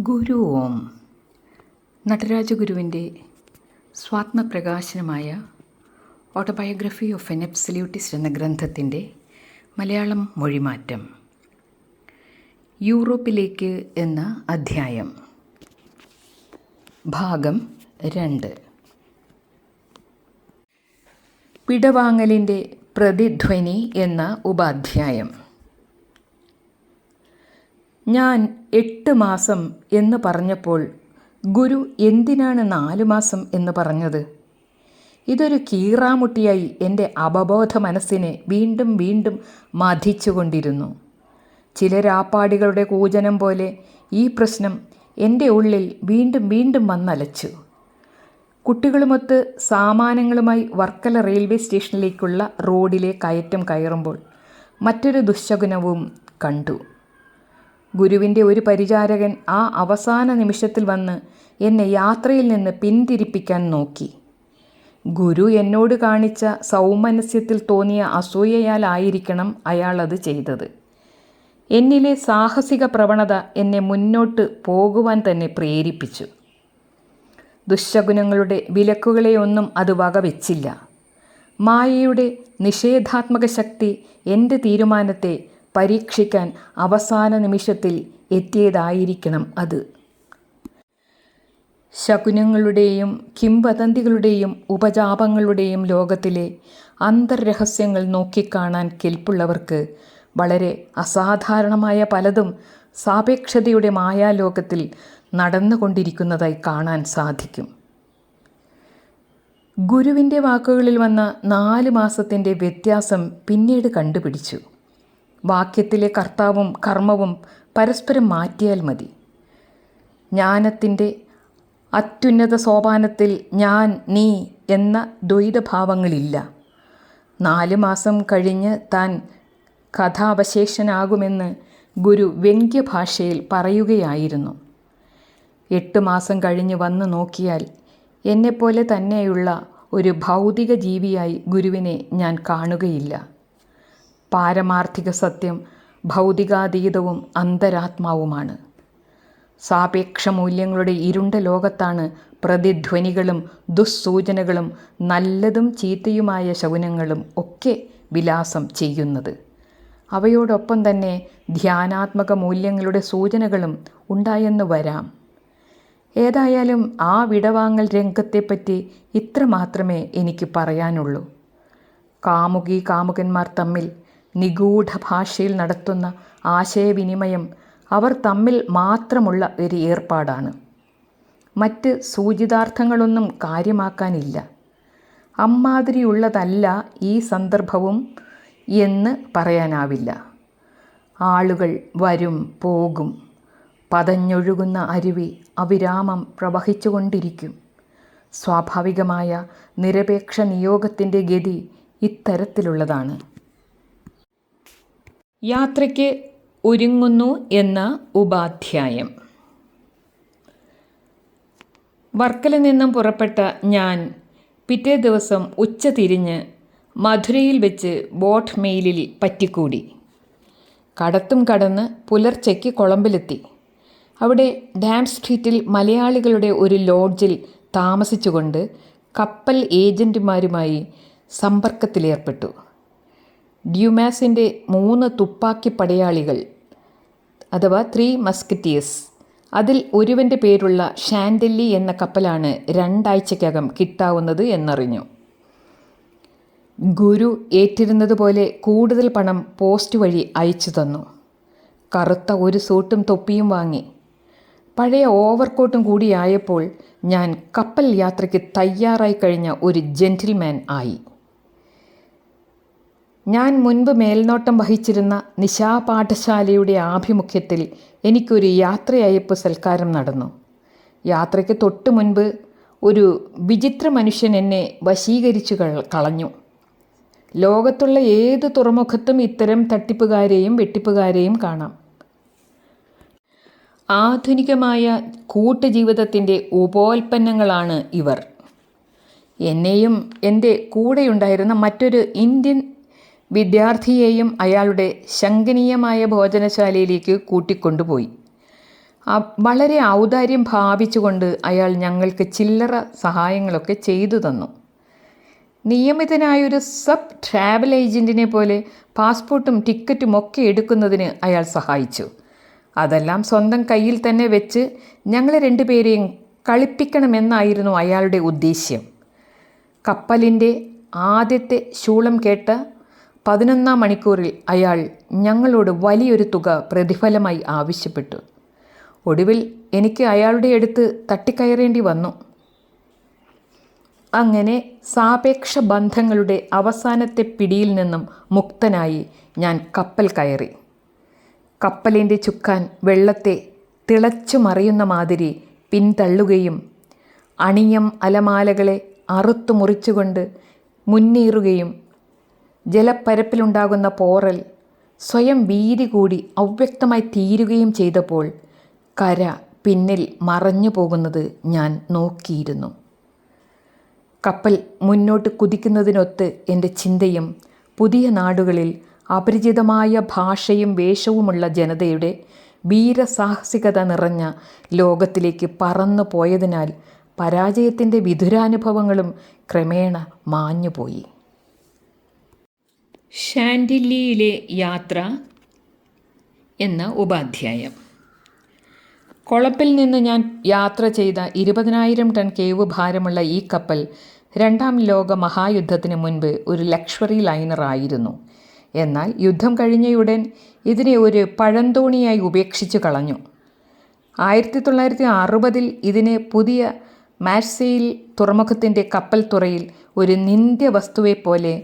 ഗുരു ഓം നടരാജഗുരുവിൻ്റെ സ്വാത്മപ്രകാശനമായ autobiography of an absolutist എന്ന ഗ്രന്ഥത്തിൻ്റെ മലയാളം മൊഴിമാറ്റം. യൂറോപ്പിലേക്ക് എന്ന അധ്യായം, ഭാഗം 2. പിടവാങ്ങലിൻ്റെ പ്രതിധ്വനി എന്ന ഉപാധ്യായം. ഞാൻ 8 മാസം എന്ന് പറഞ്ഞപ്പോൾ ഗുരു എന്തിനാണ് 4 മാസം എന്ന് പറഞ്ഞത്? ഇതൊരു കീറാമുട്ടിയായി എൻ്റെ അപബോധ മനസ്സിനെ വീണ്ടും വീണ്ടും മഥിച്ചുകൊണ്ടിരുന്നു. ചില രാപ്പാടികളുടെ കൂജനം പോലെ ഈ പ്രശ്നം എൻ്റെ ഉള്ളിൽ വീണ്ടും വീണ്ടും വന്നലച്ചു. കുട്ടികളുമൊത്ത് സാമാനങ്ങളുമായി വർക്കല റെയിൽവേ സ്റ്റേഷനിലേക്കുള്ള റോഡിലെ കയറ്റം കയറുമ്പോൾ മറ്റൊരു ദുശ്ശകുനവും കണ്ടു. ഗുരുവിൻ്റെ ഒരു പരിചാരകൻ ആ അവസാന നിമിഷത്തിൽ വന്ന് എന്നെ യാത്രയിൽ നിന്ന് പിന്തിരിപ്പിക്കാൻ നോക്കി. ഗുരു എന്നോട് കാണിച്ച സൗമനസ്യത്തിൽ തോന്നിയ അസൂയയാലായിരിക്കണം അയാൾ അത് ചെയ്തത്. എന്നിലെ സാഹസിക പ്രവണത എന്നെ മുന്നോട്ട് പോകുവാൻ തന്നെ പ്രേരിപ്പിച്ചു. ദുശ്ശകുനങ്ങളുടെ വിലക്കുകളെയൊന്നും അത് വകവെച്ചില്ല. മായയുടെ നിഷേധാത്മക ശക്തി എൻ്റെ തീരുമാനത്തെ പരീക്ഷിക്കാൻ അവസാന നിമിഷത്തിൽ എത്തിയതായിരിക്കണം അത്. ശകുനങ്ങളുടെയും കിംവദന്തികളുടെയും ഉപജാപങ്ങളുടെയും ലോകത്തിലെ അന്തർരഹസ്യങ്ങൾ നോക്കിക്കാണാൻ കെൽപ്പുള്ളവർക്ക് വളരെ അസാധാരണമായ പലതും സാപേക്ഷതയുടെ മായാലോകത്തിൽ നടന്നുകൊണ്ടിരിക്കുന്നതായി കാണാൻ സാധിക്കും. ഗുരുവിൻ്റെ വാക്കുകളിൽ വന്ന 4 മാസത്തിൻ്റെ വ്യത്യാസം പിന്നീട് കണ്ടുപിടിച്ചു. വാക്യത്തിലെ കർത്താവും കർമ്മവും പരസ്പരം മാറ്റിയാൽ മതി. ജ്ഞാനത്തിൻ്റെ അത്യുന്നത സോപാനത്തിൽ ഞാൻ നീ എന്ന ദ്വൈതഭാവങ്ങളില്ല. 4 മാസം കഴിഞ്ഞ് താൻ കഥാവശേഷനാകുമെന്ന് ഗുരു വ്യംഗ്യഭാഷയിൽ പറയുകയായിരുന്നു. 8 മാസം കഴിഞ്ഞ് വന്നു നോക്കിയാൽ എന്നെപ്പോലെ തന്നെയുള്ള ഒരു ഭൗതിക ജീവിയായി ഗുരുവിനെ ഞാൻ കാണുകയില്ല. പാരമാർത്ഥിക സത്യം ഭൗതികാതീതവും അന്തരാത്മാവുമാണ്. സാപേക്ഷ മൂല്യങ്ങളുടെ ഇരുണ്ട ലോകത്താണ് പ്രതിധ്വനികളും ദുസ്സൂചനകളും നല്ലതും ചീത്തയുമായ ശകുനങ്ങളും ഒക്കെ വിലാസം ചെയ്യുന്നത്. അവയോടൊപ്പം തന്നെ ധ്യാനാത്മക മൂല്യങ്ങളുടെ സൂചനകളും ഉണ്ടായെന്ന് വരാം. ഏതായാലും ആ വിടവാങ്ങൽ രംഗത്തെപ്പറ്റി ഇത്ര മാത്രമേ എനിക്ക് പറയാനുള്ളൂ. കാമുകി കാമുകന്മാർ തമ്മിൽ നിഗൂഢ ഭാഷയിൽ നടത്തുന്ന ആശയവിനിമയം അവർ തമ്മിൽ മാത്രമുള്ള ഒരു ഏർപ്പാടാണ്. മറ്റ് സൂചിതാർത്ഥങ്ങളൊന്നും കാര്യമാക്കാനില്ല. അമ്മാതിരിയുള്ളതല്ല ഈ സന്ദർഭവും എന്ന് പറയാനാവില്ല. ആളുകൾ വരും പോകും. പതഞ്ഞൊഴുകുന്ന അരുവി അവിരാമം പ്രവഹിച്ചുകൊണ്ടിരിക്കും. സ്വാഭാവികമായ നിരപേക്ഷ നിയോഗത്തിൻ്റെ ഗതി ഇത്തരത്തിലുള്ളതാണ്. യാത്രയ്ക്ക് ഒരുങ്ങുന്നു എന്ന ഉപാധ്യായം. വർക്കല നിന്നും പുറപ്പെട്ട ഞാൻ പിറ്റേ ദിവസം ഉച്ച തിരിഞ്ഞ് മധുരയിൽ വെച്ച് ബോട്ട് മെയിലിൽ പറ്റിക്കൂടി. കടത്തും കടന്ന് പുലർച്ചയ്ക്ക് കൊളംബിലെത്തി. അവിടെ ഡാം സ്ട്രീറ്റിൽ മലയാളികളുടെ ഒരു ലോഡ്ജിൽ താമസിച്ചുകൊണ്ട് കപ്പൽ ഏജൻറ്റുമാരുമായി സമ്പർക്കത്തിലേർപ്പെട്ടു. ഡ്യൂമാസിൻ്റെ 3 തുപ്പാക്കി പടയാളികൾ അഥവാ 3 മസ്കറ്റീഴ്സ്, അതിൽ ഒരുവൻ്റെ പേരുള്ള ഷാൻഡല്ലി എന്ന കപ്പലാണ് 2 ആഴ്ചയ്ക്കകം കിട്ടാവുന്നത് എന്നറിഞ്ഞു. ഗുരു ഏറ്റിരുന്നതുപോലെ കൂടുതൽ പണം പോസ്റ്റ് വഴി അയച്ചു തന്നു. കറുത്ത ഒരു സൂട്ടും തൊപ്പിയും വാങ്ങി. പഴയ ഓവർകോട്ടും കൂടിയായപ്പോൾ ഞാൻ കപ്പൽ യാത്രയ്ക്ക് തയ്യാറായി കഴിഞ്ഞ ഒരു ജെൻറ്റിൽമാൻ ആയി. ഞാൻ മുൻപ് മേൽനോട്ടം വഹിച്ചിരുന്ന നിശാപാഠശാലയുടെ ആഭിമുഖ്യത്തിൽ എനിക്കൊരു യാത്രയയപ്പ് സൽക്കാരം നടന്നു. യാത്രയ്ക്ക് തൊട്ട് മുൻപ് ഒരു വിചിത്ര മനുഷ്യൻ എന്നെ വശീകരിച്ചു കളഞ്ഞു. ലോകത്തുള്ള ഏത് തുറമുഖത്തും ഇത്തരം തട്ടിപ്പുകാരെയും വെട്ടിപ്പുകാരെയും കാണാം. ആധുനികമായ കൂട്ടുജീവിതത്തിൻ്റെ ഉപോൽപ്പന്നങ്ങളാണ് ഇവർ. എന്നെയും എൻ്റെ കൂടെയുണ്ടായിരുന്ന മറ്റൊരു ഇന്ത്യൻ വിദ്യാർത്ഥിയെയും അയാളുടെ ശങ്കനീയമായ ഭോജനശാലയിലേക്ക് കൂട്ടിക്കൊണ്ടുപോയി. വളരെ ഔദാര്യം ഭാവിച്ചുകൊണ്ട് അയാൾ ഞങ്ങൾക്ക് ചില്ലറ സഹായങ്ങളൊക്കെ ചെയ്തു തന്നു. നിയമിതനായൊരു സബ് ട്രാവൽ ഏജൻറ്റിനെ പോലെ പാസ്പോർട്ടും ടിക്കറ്റും ഒക്കെ എടുക്കുന്നതിന് അയാൾ സഹായിച്ചു. അതെല്ലാം സ്വന്തം കയ്യിൽ തന്നെ വെച്ച് ഞങ്ങളെ രണ്ടുപേരെയും കളിപ്പിക്കണമെന്നായിരുന്നു അയാളുടെ ഉദ്ദേശ്യം. കപ്പലിൻ്റെ ആദ്യത്തെ ശൂളം കേട്ട 11-ാം മണിക്കൂറിൽ അയാൾ ഞങ്ങളോട് വലിയൊരു തുക പ്രതിഫലമായി ആവശ്യപ്പെട്ടു. ഒടുവിൽ എനിക്ക് അയാളുടെ അടുത്ത് തട്ടിക്കയറേണ്ടി വന്നു. അങ്ങനെ സാപേക്ഷ ബന്ധങ്ങളുടെ അവസാനത്തെ പിടിയിൽ നിന്നും മുക്തനായി ഞാൻ കപ്പൽ കയറി. കപ്പലിൻ്റെ ചുക്കാൻ വെള്ളത്തെ തിളച്ചു മറിയുന്ന മാതിരി പിന്തള്ളുകയും അണിയം അലമാലകളെ അറുത്തു മുറിച്ചുകൊണ്ട് മുന്നേറുകയും ജലപ്പരപ്പിലുണ്ടാകുന്ന പോറൽ സ്വയം വീതി കൂടി അവ്യക്തമായി തീരുകയും ചെയ്തപ്പോൾ കര പിന്നിൽ മറഞ്ഞു പോകുന്നത് ഞാൻ നോക്കിയിരുന്നു. കപ്പൽ മുന്നോട്ട് കുതിക്കുന്നതിനൊത്ത് എൻ്റെ ചിന്തയും പുതിയ നാടുകളിൽ അപരിചിതമായ ഭാഷയും വേഷവുമുള്ള ജനതയുടെ വീരസാഹസികത നിറഞ്ഞ ലോകത്തിലേക്ക് പറന്നു പോയതിനാൽ പരാജയത്തിൻ്റെ വിധുരാനുഭവങ്ങളും ക്രമേണ മാഞ്ഞുപോയി. ഷാൻഡില്ലിയിലെ യാത്ര എന്ന ഉപാധ്യായം. കൊളപ്പിൽ നിന്ന് ഞാൻ യാത്ര ചെയ്ത 20,000 ടൺ കേവ് ഭാരമുള്ള ഈ കപ്പൽ 2-ാം ലോക മഹായുദ്ധത്തിന് മുൻപ് ഒരു ലക്ഷറി ലൈനർ ആയിരുന്നു. എന്നാൽ യുദ്ധം കഴിഞ്ഞയുടൻ ഇതിനെ ഒരു പഴന്തോണിയായി ഉപേക്ഷിച്ചു കളഞ്ഞു. 1960-ൽ ഇതിനെ പുതിയ മാർസെയിൽ തുറമുഖത്തിൻ്റെ കപ്പൽ തുറയിൽ ഒരു നിന്ദ്യ വസ്തുവെപ്പോലെ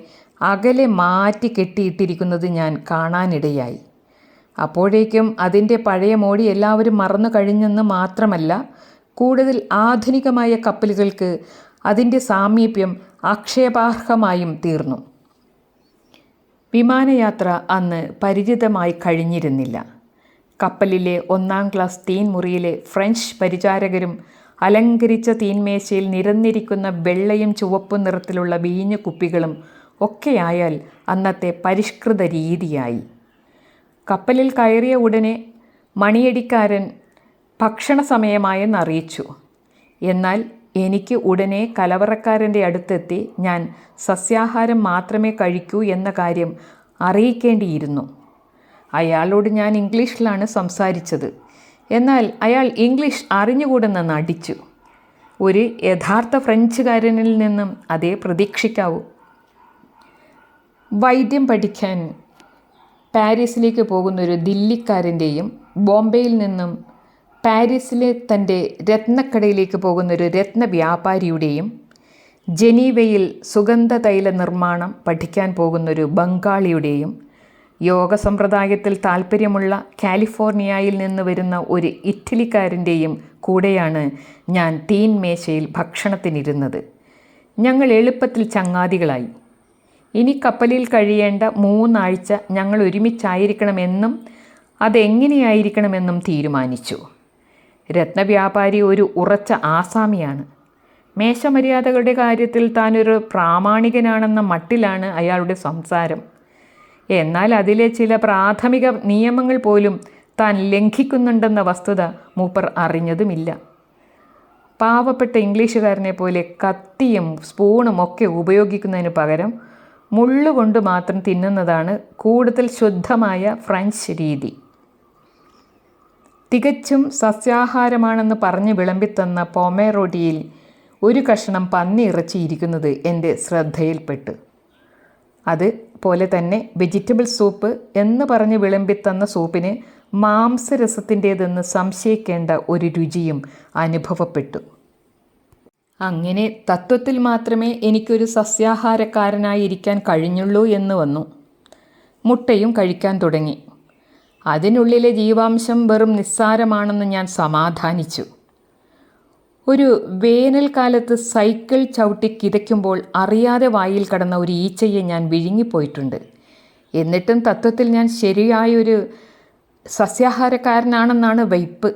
അകലെ മാറ്റി കെട്ടിയിട്ടിരിക്കുന്നത് ഞാൻ കാണാനിടയായി. അപ്പോഴേക്കും അതിൻ്റെ പഴയ മോടി എല്ലാവരും മറന്നു കഴിഞ്ഞെന്ന് മാത്രമല്ല, കൂടുതൽ ആധുനികമായ കപ്പലുകൾക്ക് അതിൻ്റെ സാമീപ്യം ആക്ഷേപാർഹമായും തീർന്നു. വിമാനയാത്ര അന്ന് പരിചിതമായി കഴിഞ്ഞിരുന്നില്ല. കപ്പലിലെ 1-ാം ക്ലാസ് തീൻ മുറിയിലെ ഫ്രഞ്ച് പരിചാരകരും അലങ്കരിച്ച തീൻമേശയിൽ നിരന്നിരിക്കുന്ന വെള്ളയും ചുവപ്പും നിറത്തിലുള്ള വീഞ്ഞു കുപ്പികളും ഒക്കെയായാൽ അന്നത്തെ പരിഷ്കൃത രീതിയായി. കപ്പലിൽ കയറിയ ഉടനെ മണിയടിക്കാരൻ ഭക്ഷണ സമയമായെന്നറിയിച്ചു. എന്നാൽ എനിക്ക് ഉടനെ കലവറക്കാരൻ്റെ അടുത്തെത്തി ഞാൻ സസ്യാഹാരം മാത്രമേ കഴിക്കൂ എന്ന കാര്യം അറിയിക്കേണ്ടിയിരുന്നു. അയാളോട് ഞാൻ ഇംഗ്ലീഷിലാണ് സംസാരിച്ചത്. എന്നാൽ അയാൾ ഇംഗ്ലീഷ് അറിഞ്ഞുകൂടെന്ന് നടിച്ചു. ഒരു യഥാർത്ഥ ഫ്രഞ്ചുകാരനിൽ നിന്നും അതേ പ്രതീക്ഷിക്കാവൂ. വൈദ്യം പഠിക്കാൻ പാരീസിലേക്ക് പോകുന്നൊരു ദില്ലിക്കാരൻ്റെയും ബോംബെയിൽ നിന്നും പാരീസിലെ തൻ്റെ രത്നക്കടയിലേക്ക് പോകുന്നൊരു രത്ന വ്യാപാരിയുടെയും ജനീവയിൽ സുഗന്ധതൈല നിർമ്മാണം പഠിക്കാൻ പോകുന്നൊരു ബംഗാളിയുടെയും യോഗ സമ്പ്രദായത്തിൽ താൽപ്പര്യമുള്ള കാലിഫോർണിയയിൽ നിന്ന് വരുന്ന ഒരു ഇറ്റലിക്കാരൻ്റെയും കൂടെയാണ് ഞാൻ തീൻമേശയിൽ ഭക്ഷണത്തിനിരുന്നത്. ഞങ്ങൾ എളുപ്പത്തിൽ ചങ്ങാതികളായി. ഇനി കപ്പലിൽ കഴിയേണ്ട 3 ആഴ്ച ഞങ്ങൾ ഒരുമിച്ചായിരിക്കണമെന്നും അതെങ്ങനെയായിരിക്കണമെന്നും തീരുമാനിച്ചു. രത്നവ്യാപാരി ഒരു ഉറച്ച ആസാമിയാണ്. മേശമര്യാദകളുടെ കാര്യത്തിൽ താനൊരു പ്രാമാണികനാണെന്ന മട്ടിലാണ് അയാളുടെ സംസാരം. എന്നാൽ അതിലെ ചില പ്രാഥമിക നിയമങ്ങൾ പോലും താൻ ലംഘിക്കുന്നുണ്ടെന്ന വസ്തുത മൂപ്പർ അറിഞ്ഞതുമില്ല. പാവപ്പെട്ട ഇംഗ്ലീഷുകാരനെ പോലെ കത്തിയും സ്പൂണും ഒക്കെ ഉപയോഗിക്കുന്നതിന് പകരം മുള്ളുകൊണ്ട് മാത്രം തിന്നുന്നതാണ് കൂടുതൽ ശുദ്ധമായ ഫ്രഞ്ച് രീതി. തികച്ചും സസ്യാഹാരമാണെന്ന് പറഞ്ഞ് വിളമ്പിത്തന്ന പോമേറോട്ടിയിൽ ഒരു കഷണം പന്നി ഇറച്ചിയിരിക്കുന്നത് എൻ്റെ ശ്രദ്ധയിൽപ്പെട്ടു. അതുപോലെ തന്നെ വെജിറ്റബിൾ സൂപ്പ് എന്ന് പറഞ്ഞ് വിളമ്പിത്തന്ന സൂപ്പിന് മാംസരസത്തിൻ്റേതെന്ന് സംശയിക്കേണ്ട ഒരു രുചിയും അനുഭവപ്പെട്ടു. അങ്ങനെ തത്വത്തിൽ മാത്രമേ എനിക്കൊരു സസ്യാഹാരക്കാരനായിരിക്കാൻ കഴിഞ്ഞുള്ളൂ എന്ന് വന്നു. മുട്ടയും കഴിക്കാൻ തുടങ്ങി. അതിനുള്ളിലെ ജീവാംശം വെറും നിസ്സാരമാണെന്ന് ഞാൻ സമാധാനിച്ചു. ഒരു വേനൽക്കാലത്ത് സൈക്കിൾ ചവിട്ടി കിതയ്ക്കുമ്പോൾ അറിയാതെ വായിൽ കടന്ന ഒരു ഈച്ചയെ ഞാൻ വിഴുങ്ങിപ്പോയിട്ടുണ്ട്. എന്നിട്ടും തത്വത്തിൽ ഞാൻ ശരിയായൊരു സസ്യാഹാരക്കാരനാണെന്നാണ് വയ്പ്.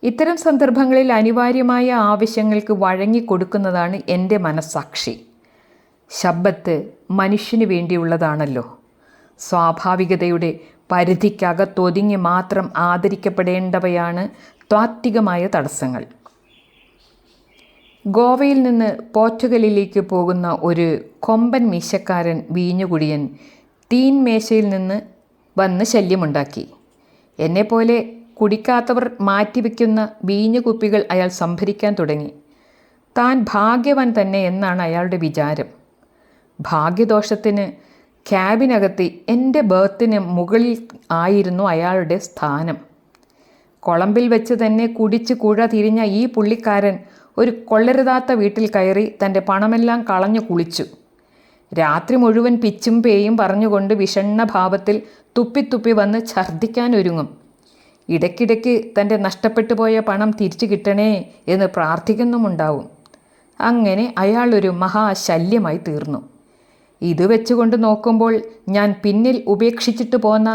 ഇത്തരം സന്ദർഭങ്ങളിൽ അനിവാര്യമായ ആവശ്യങ്ങൾക്ക് വഴങ്ങിക്കൊടുക്കുന്നതാണ് എൻ്റെ മനസ്സാക്ഷി. ശബ്ബത്ത് മനുഷ്യന് വേണ്ടിയുള്ളതാണല്ലോ. സ്വാഭാവികതയുടെ പരിധിക്കകത്തൊതുങ്ങി മാത്രം ആദരിക്കപ്പെടേണ്ടവയാണ് താത്വികമായ തടസ്സങ്ങൾ. ഗോവയിൽ നിന്ന് പോർച്ചുഗലിലേക്ക് പോകുന്ന ഒരു കൊമ്പൻ മീശക്കാരൻ വീഞ്ഞുകുടിയൻ തീൻമേശയിൽ നിന്ന് വന്ന് ശല്യമുണ്ടാക്കി. എന്നെപ്പോലെ കുടിക്കാത്തവർ മാറ്റിവെക്കുന്ന വീഞ്ഞു കുപ്പികൾ അയാൾ സംഭരിക്കാൻ തുടങ്ങി. താൻ ഭാഗ്യവാൻ തന്നെ എന്നാണ് അയാളുടെ വിചാരം. ഭാഗ്യദോഷത്തിന് ക്യാബിനകത്ത് എൻ്റെ ബർത്തിന് മുകളിൽ ആയിരുന്നു അയാളുടെ സ്ഥാനം. കൊളംബിൽ വെച്ച് തന്നെ കുടിച്ച് കുഴ തിരിഞ്ഞ ഈ പുള്ളിക്കാരൻ ഒരു കൊള്ളരുതാത്ത വീട്ടിൽ കയറി തൻ്റെ പണമെല്ലാം കളഞ്ഞു കുളിച്ചു. രാത്രി മുഴുവൻ പിച്ചും പേയും പറഞ്ഞുകൊണ്ട് വിഷണ്ണ ഭാവത്തിൽ തുപ്പിത്തുപ്പി വന്ന് ഛർദ്ദിക്കാനൊരുങ്ങും. ഇടയ്ക്കിടയ്ക്ക് തൻ്റെ നഷ്ടപ്പെട്ടു പോയ പണം തിരിച്ചു കിട്ടണേ എന്ന് പ്രാർത്ഥിക്കുന്നുമുണ്ടാവും. അങ്ങനെ അയാളൊരു മഹാശല്യമായി തീർന്നു. ഇത് വെച്ചുകൊണ്ട് നോക്കുമ്പോൾ ഞാൻ പിന്നിൽ ഉപേക്ഷിച്ചിട്ട് പോന്ന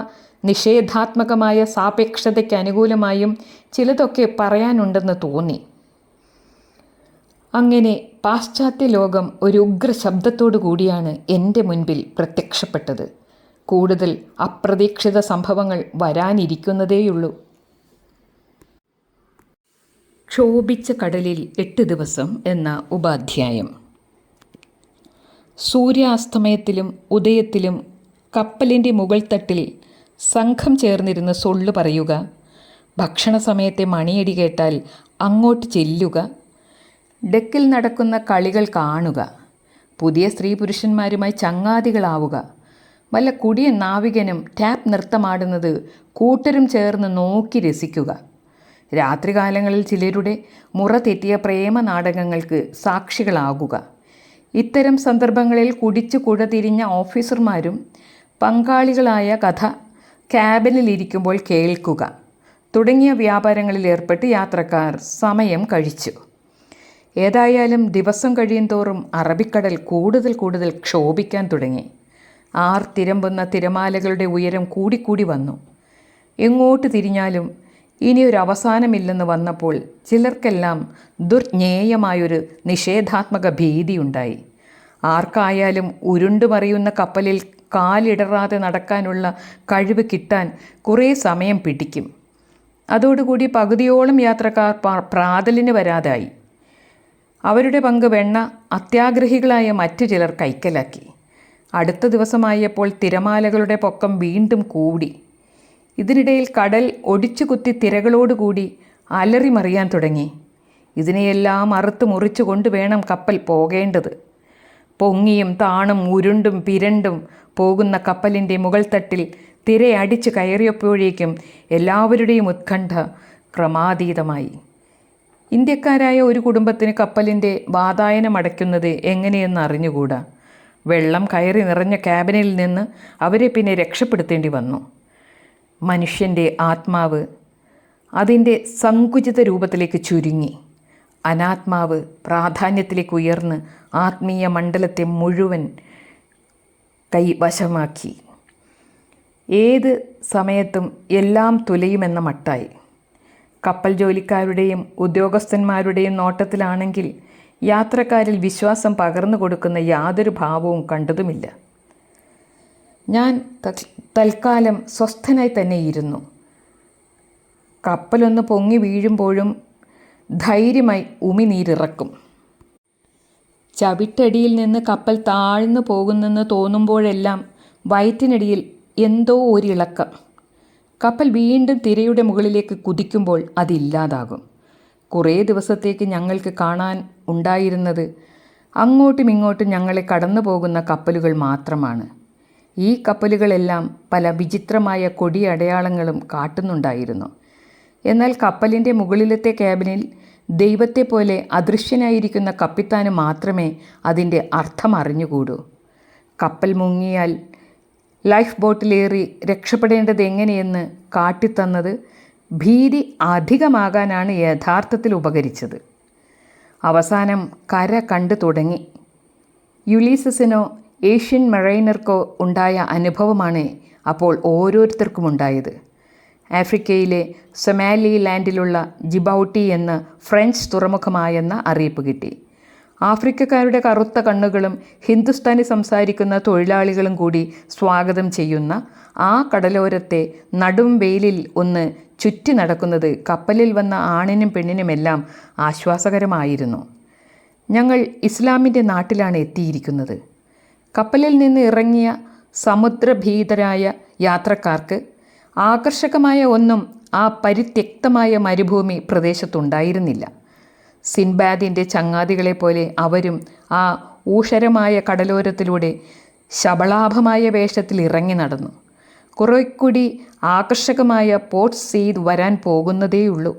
നിഷേധാത്മകമായ സാപേക്ഷതയ്ക്ക് അനുകൂലമായും ചിലതൊക്കെ പറയാനുണ്ടെന്ന് തോന്നി. അങ്ങനെ പാശ്ചാത്യ ലോകം ഒരു ഉഗ്ര ശബ്ദത്തോടു കൂടിയാണ് എൻ്റെ മുൻപിൽ പ്രത്യക്ഷപ്പെട്ടത്. കൂടുതൽ അപ്രതീക്ഷിത സംഭവങ്ങൾ വരാനിരിക്കുന്നതേയുള്ളൂ. ക്ഷോഭിച്ച കടലിൽ 8 ദിവസം എന്ന ഉപാധ്യായം. സൂര്യാസ്തമയത്തിലും ഉദയത്തിലും കപ്പലിൻ്റെ മുകൾ തട്ടിൽ സംഘം ചേർന്നിരുന്ന് സൊള്ളു പറയുക, ഭക്ഷണ സമയത്തെ മണിയടി കേട്ടാൽ അങ്ങോട്ട് ചെല്ലുക, ഡെക്കിൽ നടക്കുന്ന കളികൾ കാണുക, പുതിയ സ്ത്രീ പുരുഷന്മാരുമായി ചങ്ങാതികളാവുക, വല്ല കുടിയൻ നാവികനും ടാപ്പ് നൃത്തമാടുന്നത് കൂട്ടരും ചേർന്ന് നോക്കി രസിക്കുക, രാത്രികാലങ്ങളിൽ ചിലരുടെ മുറ തെറ്റിയ പ്രേമ നാടകങ്ങൾക്ക് സാക്ഷികളാകുക, ഇത്തരം സന്ദർഭങ്ങളിൽ കുടിച്ചു കുഴ തിരിഞ്ഞ ഓഫീസർമാരും പങ്കാളികളായ കഥ ക്യാബിനിലിരിക്കുമ്പോൾ കേൾക്കുക തുടങ്ങിയ വ്യാപാരങ്ങളിൽ ഏർപ്പെട്ട് യാത്രക്കാർ സമയം കഴിച്ചു. ഏതായാലും ദിവസം കഴിയുന്തോറും അറബിക്കടൽ കൂടുതൽ ക്ഷോഭിക്കാൻ തുടങ്ങി. തിരമ്പുന്ന തിരമാലകളുടെ ഉയരം കൂടിക്കൂടി വന്നു. എങ്ങോട്ട് തിരിഞ്ഞാലും ഇനിയൊരവസാനമില്ലെന്ന് വന്നപ്പോൾ ചിലർക്കെല്ലാം ദുർജ്ഞേയമായൊരു നിഷേധാത്മക ഭീതിയുണ്ടായി. ആർക്കായാലും ഉരുണ്ടുമറിയുന്ന കപ്പലിൽ കാലിടറാതെ നടക്കാനുള്ള കഴിവ് കിട്ടാൻ കുറേ സമയം പിടിക്കും. അതോടുകൂടി പകുതിയോളം യാത്രക്കാർ പ്രാതലിന് വരാതായി. അവരുടെ പങ്ക് വെണ്ണ അത്യാഗ്രഹികളായ മറ്റു ചിലർ കൈക്കലാക്കി. അടുത്ത ദിവസമായപ്പോൾ തിരമാലകളുടെ പൊക്കം വീണ്ടും കൂടി. ഇതിനിടയിൽ കടൽ ഒടിച്ചു കുത്തി തിരകളോടുകൂടി അലറിമറിയാൻ തുടങ്ങി. ഇതിനെയെല്ലാം അറുത്ത് മുറിച്ചു കൊണ്ട് വേണം കപ്പൽ പോകേണ്ടത്. പൊങ്ങിയും താണും ഉരുണ്ടും പിരണ്ടും പോകുന്ന കപ്പലിൻ്റെ മുകൾ തട്ടിൽ തിരയടിച്ച് കയറിയപ്പോഴേക്കും എല്ലാവരുടെയും ഉത്കണ്ഠ ക്രമാതീതമായി. ഇന്ത്യക്കാരായ ഒരു കുടുംബത്തിന് കപ്പലിൻ്റെ വാതായനം അടയ്ക്കുന്നത് എങ്ങനെയെന്ന് അറിഞ്ഞുകൂടാ. വെള്ളം കയറി നിറഞ്ഞ ക്യാബിനിൽ നിന്ന് അവരെ പിന്നെ രക്ഷപ്പെടുത്തേണ്ടി വന്നു. മനുഷ്യൻ്റെ ആത്മാവ് അതിൻ്റെ സങ്കുചിത രൂപത്തിലേക്ക് ചുരുങ്ങി. അനാത്മാവ് പ്രാധാന്യത്തിലേക്ക് ഉയർന്ന് ആത്മീയ മണ്ഡലത്തെ മുഴുവൻ കൈവശമാക്കി. ഏത് സമയത്തും എല്ലാം തുലയുമെന്ന മട്ടായി. കപ്പൽ ജോലിക്കാരുടെയും ഉദ്യോഗസ്ഥന്മാരുടെയും നോട്ടത്തിലാണെങ്കിൽ യാത്രക്കാരിൽ വിശ്വാസം പകർന്നു കൊടുക്കുന്ന യാതൊരു ഭാവവും കണ്ടതുമില്ല. ഞാൻ തൽക്കാലം സ്വസ്ഥനായി തന്നെ ഇരുന്നു. കപ്പലൊന്ന് പൊങ്ങി വീഴുമ്പോഴും ധൈര്യമായി ഉമിനീരിറക്കും. ചവിട്ടടിയിൽ നിന്ന് കപ്പൽ താഴ്ന്നു പോകുന്നെന്ന് തോന്നുമ്പോഴെല്ലാം വയറ്റിനടിയിൽ എന്തോ ഒരിളക്കം. കപ്പൽ വീണ്ടും തിരയുടെ മുകളിലേക്ക് കുതിക്കുമ്പോൾ അതില്ലാതാകും. കുറേ ദിവസത്തേക്ക് ഞങ്ങൾക്ക് കാണാൻ ഉണ്ടായിരുന്നത് അങ്ങോട്ടും ഇങ്ങോട്ടും ഞങ്ങളെ കടന്നു പോകുന്ന കപ്പലുകൾ മാത്രമാണ്. ഈ കപ്പലുകളെല്ലാം പല വിചിത്രമായ കൊടിയടയാളങ്ങളും കാട്ടുന്നുണ്ടായിരുന്നു. എന്നാൽ കപ്പലിൻ്റെ മുകളിലത്തെ ക്യാബിനിൽ ദൈവത്തെപ്പോലെ അദൃശ്യനായിരിക്കുന്ന കപ്പിത്താന് മാത്രമേ അതിൻ്റെ അർത്ഥം അറിഞ്ഞുകൂടൂ. കപ്പൽ മുങ്ങിയാൽ ലൈഫ് ബോട്ടിലേറി രക്ഷപ്പെടേണ്ടത് എങ്ങനെയെന്ന് കാട്ടിത്തന്നത് ഭീതി അധികമാകാനാണ് യഥാർത്ഥത്തിൽ ഉപകരിച്ചത്. അവസാനം കര കണ്ടു തുടങ്ങി. യുലീസസിനോ ഏഷ്യൻ മറൈനർക്കോ ഉണ്ടായ അനുഭവമാണ് അപ്പോൾ ഓരോരുത്തർക്കും ഉണ്ടായത്. ആഫ്രിക്കയിലെ സൊമാലി ലാൻഡിലുള്ള ജിബൗട്ടി എന്ന ഫ്രഞ്ച് തുറമുഖമായെന്ന അറിയിപ്പ് കിട്ടി. ആഫ്രിക്കക്കാരുടെ കറുത്ത കണ്ണുകളും ഹിന്ദുസ്ഥാനി സംസാരിക്കുന്ന തൊഴിലാളികളും കൂടി സ്വാഗതം ചെയ്യുന്ന ആ കടലോരത്തെ നടും വെയിലിൽ ഒന്ന് ചുറ്റി നടക്കുന്നത് കപ്പലിൽ വന്ന ആണിനും പെണ്ണിനുമെല്ലാം ആശ്വാസകരമായിരുന്നു. ഞങ്ങൾ ഇസ്ലാമിൻ്റെ നാട്ടിലാണ് എത്തിയിരിക്കുന്നത്. കപ്പലിൽ നിന്ന് ഇറങ്ങിയ സമുദ്രഭീതരായ യാത്രക്കാർക്ക് ആകർഷകമായ ഒന്നും ആ പരിത്യക്തമായ മരുഭൂമി പ്രദേശത്തുണ്ടായിരുന്നില്ല. സിൻബാദിൻ്റെ ചങ്ങാതികളെപ്പോലെ അവരും ആ ഊഷരമായ കടലോരത്തിലൂടെ ശബളാഭമായ വേഷത്തിൽ ഇറങ്ങി നടന്നു. കുറേക്കൂടി ആകർഷകമായ പോർട്ട് സെയ്ദ് വരാൻ പോകുന്നതേയുള്ളൂ.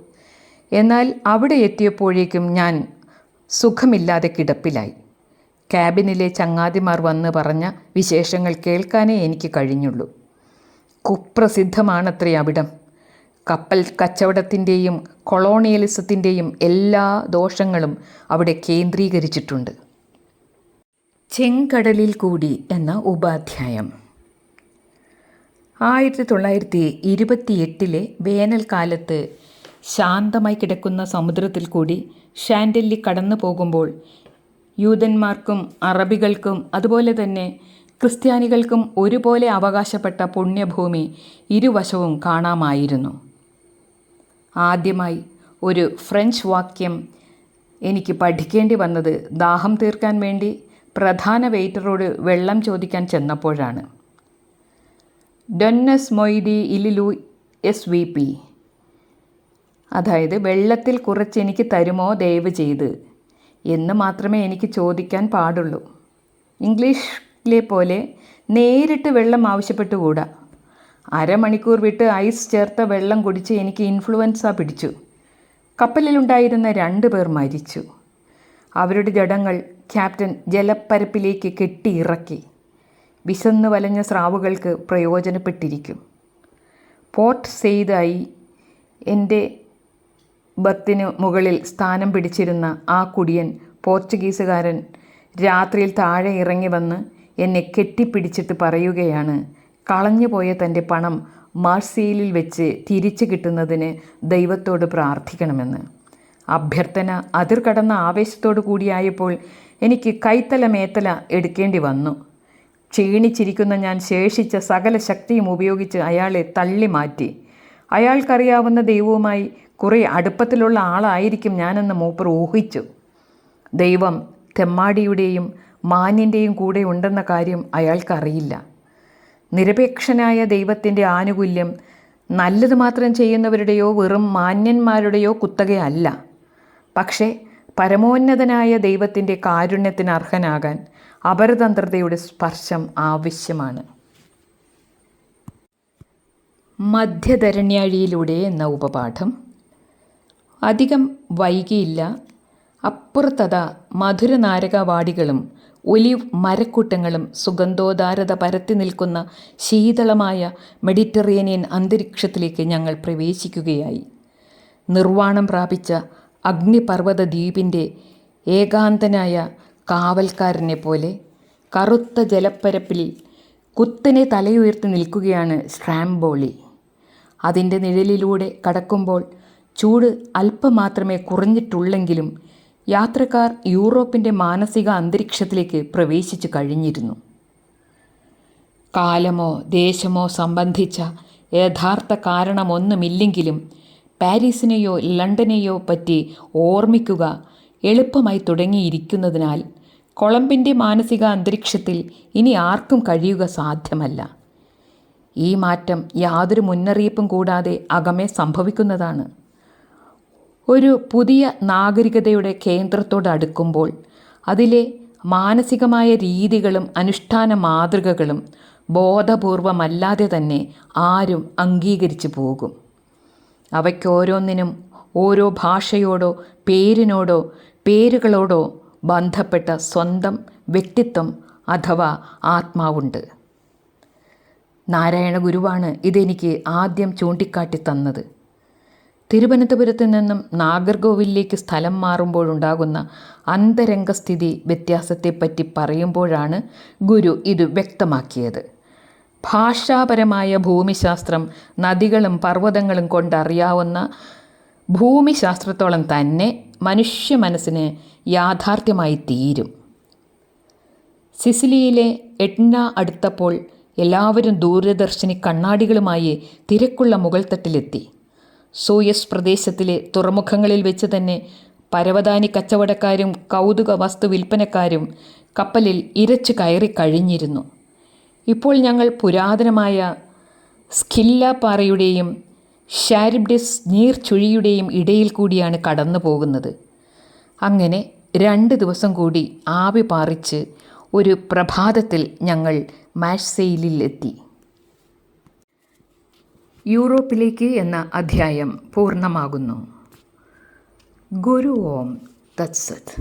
എന്നാൽ അവിടെ എത്തിയപ്പോഴേക്കും ഞാൻ സുഖമില്ലാതെ കിടപ്പിലായി. ക്യാബിനിലെ ചങ്ങാതിമാർ വന്ന് പറഞ്ഞ വിശേഷങ്ങൾ കേൾക്കാനേ എനിക്ക് കഴിഞ്ഞുള്ളൂ. കുപ്രസിദ്ധമാണത്രേ അവിടം. കപ്പൽ കച്ചവടത്തിൻ്റെയും കൊളോണിയലിസത്തിൻ്റെയും എല്ലാ ദോഷങ്ങളും അവിടെ കേന്ദ്രീകരിച്ചിട്ടുണ്ട്. ചെങ്കടലിൽ കൂടി എന്ന ഉപാധ്യായം. 1928 വേനൽക്കാലത്ത് ശാന്തമായി കിടക്കുന്ന സമുദ്രത്തിൽ കൂടി ഷാൻഡല്ലി കടന്നു പോകുമ്പോൾ യൂതന്മാർക്കും അറബികൾക്കും അതുപോലെ തന്നെ ക്രിസ്ത്യാനികൾക്കും ഒരുപോലെ അവകാശപ്പെട്ട പുണ്യഭൂമി ഇരുവശവും കാണാമായിരുന്നു. ആദ്യമായി ഒരു ഫ്രഞ്ച് വാക്യം എനിക്ക് പഠിക്കേണ്ടി വന്നത് ദാഹം തീർക്കാൻ വേണ്ടി പ്രധാന വെയിറ്ററോട് വെള്ളം ചോദിക്കാൻ ചെന്നപ്പോഴാണ്. ഡൊന്നസ് മൊയ്തി ഇലിലു SVP, അതായത് വെള്ളത്തിൽ കുറച്ച് എനിക്ക് തരുമോ ദയവ് ചെയ്ത് എന്ന് മാത്രമേ എനിക്ക് ചോദിക്കാൻ പാടുള്ളൂ. ഇംഗ്ലീഷിലെ പോലെ നേരിട്ട് വെള്ളം ആവശ്യപ്പെട്ടുകൂടാ. അരമണിക്കൂർ വിട്ട് ഐസ് ചേർത്ത വെള്ളം കുടിച്ച് എനിക്ക് ഇൻഫ്ലുവൻസ പിടിച്ചു. കപ്പലിലുണ്ടായിരുന്ന 2 പേർ മരിച്ചു. അവരുടെ ജഡങ്ങൾ ക്യാപ്റ്റൻ ജലപ്പരപ്പിലേക്ക് കെട്ടിയിറക്കി. വിശന്ന് വലഞ്ഞ സ്രാവുകൾക്ക് പ്രയോജനപ്പെട്ടിരിക്കും. പോർട്ട് സെയ്ദായി എൻ്റെ ബർത്തിന് മുകളിൽ സ്ഥാനം പിടിച്ചിരുന്ന ആ കുടിയൻ പോർച്ചുഗീസുകാരൻ രാത്രിയിൽ താഴെ ഇറങ്ങി വന്ന് എന്നെ കെട്ടിപ്പിടിച്ചിട്ട് പറയുകയാണ്, കളഞ്ഞുപോയ തൻ്റെ പണം മാർസീലിൽ വെച്ച് തിരിച്ചു കിട്ടുന്നതിന് ദൈവത്തോട് പ്രാർത്ഥിക്കണമെന്ന്. അഭ്യർത്ഥന അതിർ കടന്ന ആവേശത്തോടു കൂടിയായപ്പോൾ എനിക്ക് കൈത്തല മേത്തല എടുക്കേണ്ടി വന്നു. ക്ഷീണിച്ചിരിക്കുന്ന ഞാൻ ശേഷിച്ച സകല ശക്തിയും ഉപയോഗിച്ച് അയാളെ തള്ളി മാറ്റി. അയാൾക്കറിയാവുന്ന ദൈവവുമായി കുറേ അടുപ്പത്തിലുള്ള ആളായിരിക്കും ഞാനെന്ന് മൂപ്പർ ഊഹിച്ചു. ദൈവം തെമ്മാടിയുടെയും മാന്യൻ്റെയും കൂടെ ഉണ്ടെന്ന കാര്യം അയാൾക്കറിയില്ല. നിരപേക്ഷനായ ദൈവത്തിൻ്റെ ആനുകൂല്യം നല്ലത് മാത്രം ചെയ്യുന്നവരുടെയോ വെറും മാന്യന്മാരുടെയോ കുത്തകയല്ല. പക്ഷേ പരമോന്നതനായ ദൈവത്തിൻ്റെ കാരുണ്യത്തിന് അർഹനാകാൻ അപരതന്ത്രതയുടെ സ്പർശം ആവശ്യമാണ്. മധ്യധരണ്യാഴിയിലൂടെ എന്ന ഉപപാഠം. അധികം വൈകിയില്ല. അപ്പുറത്തതാ മധുരനാരകവാടികളും ഒലിവ് മരക്കൂട്ടങ്ങളും സുഗന്ധോദാരത പരത്തി നിൽക്കുന്ന ശീതളമായ മെഡിറ്ററേനിയൻ അന്തരീക്ഷത്തിലേക്ക് ഞങ്ങൾ പ്രവേശിക്കുകയായി. നിർവ്വാണം പ്രാപിച്ച അഗ്നിപർവ്വത ദ്വീപിൻ്റെ ഏകാന്തനായ കാവൽക്കാരനെ പോലെ കറുത്ത ജലപ്പരപ്പിൽ കുത്തനെ തലയുയർത്തി നിൽക്കുകയാണ് സ്ട്രാംബോളി. അതിൻ്റെ നിഴലിലൂടെ കടക്കുമ്പോൾ ചൂട് അല്പം മാത്രമേ കുറഞ്ഞിട്ടുള്ളെങ്കിലും യാത്രക്കാർ യൂറോപ്പിൻ്റെ മാനസിക അന്തരീക്ഷത്തിലേക്ക് പ്രവേശിച്ചു കഴിഞ്ഞിരുന്നു. കാലമോ ദേശമോ സംബന്ധിച്ച യഥാർത്ഥ കാരണമൊന്നുമില്ലെങ്കിലും പാരീസിനെയോ ലണ്ടനെയോ പറ്റി ഓർമ്മിക്കുക എളുപ്പമായി തുടങ്ങിയിരിക്കുന്നതിനാൽ കൊളംബിൻ്റെ മാനസിക അന്തരീക്ഷത്തിൽ ഇനി ആർക്കും കഴിയുക സാധ്യമല്ല. ഈ മാറ്റം യാതൊരു മുന്നറിയിപ്പും കൂടാതെ അകമേ സംഭവിക്കുന്നതാണ്. ഒരു പുതിയ നാഗരികതയുടെ കേന്ദ്രത്തോടടുക്കുമ്പോൾ അതിലെ മാനസികമായ രീതികളും അനുഷ്ഠാന മാതൃകകളും ബോധപൂർവമല്ലാതെ തന്നെ ആരും അംഗീകരിച്ചു പോകും. അവയ്ക്കോരോന്നിനും ഓരോ ഭാഷയോടോ പേരിനോടോ പേരുകളോടോ ബന്ധപ്പെട്ട സ്വന്തം വ്യക്തിത്വം അഥവാ ആത്മാവുണ്ട്. നാരായണ ഗുരുവാണ് ഇതെനിക്ക് ആദ്യം ചൂണ്ടിക്കാട്ടി തന്നത്. തിരുവനന്തപുരത്ത് നിന്നും നാഗർകോവിലേക്ക് സ്ഥലം മാറുമ്പോഴുണ്ടാകുന്ന അന്തരംഗസ്ഥിതി വ്യത്യാസത്തെപ്പറ്റി പറയുമ്പോഴാണ് ഗുരു ഇത് വ്യക്തമാക്കിയത്. ഭാഷാപരമായ ഭൂമിശാസ്ത്രം നദികളും പർവ്വതങ്ങളും കൊണ്ടറിയാവുന്ന ഭൂമിശാസ്ത്രത്തോളം തന്നെ മനുഷ്യ മനസ്സിന് യാഥാർത്ഥ്യമായി തീരും. സിസിലിയിലെ എട്ന അടുത്തപ്പോൾ എല്ലാവരും ദൂരദർശിനി കണ്ണാടികളുമായി തിരക്കുള്ള മുകൾത്തട്ടിലെത്തി. സൂയസ് പ്രദേശത്തിലെ തുറമുഖങ്ങളിൽ വെച്ച് തന്നെ പരവതാനി കച്ചവടക്കാരും കൗതുക വസ്തു വിൽപ്പനക്കാരും കപ്പലിൽ ഇരച്ചു കയറി കഴിഞ്ഞിരുന്നു. ഇപ്പോൾ ഞങ്ങൾ പുരാതനമായ സ്കില്ല പാറയുടെയും ഷാരിബ്ഡിസ് നീർച്ചുഴിയുടെയും ഇടയിൽ കൂടിയാണ് കടന്നു പോകുന്നത്. അങ്ങനെ 2 ദിവസം കൂടി ആവി പാറിച്ച് ഒരു പ്രഭാതത്തിൽ ഞങ്ങൾ മാർസെയിലിൽ എത്തി. യൂറോപ്പിലേക്ക് എന്ന അധ്യായം പൂർണ്ണമാകുന്നു. ഗുരു ഓം തത്സത്.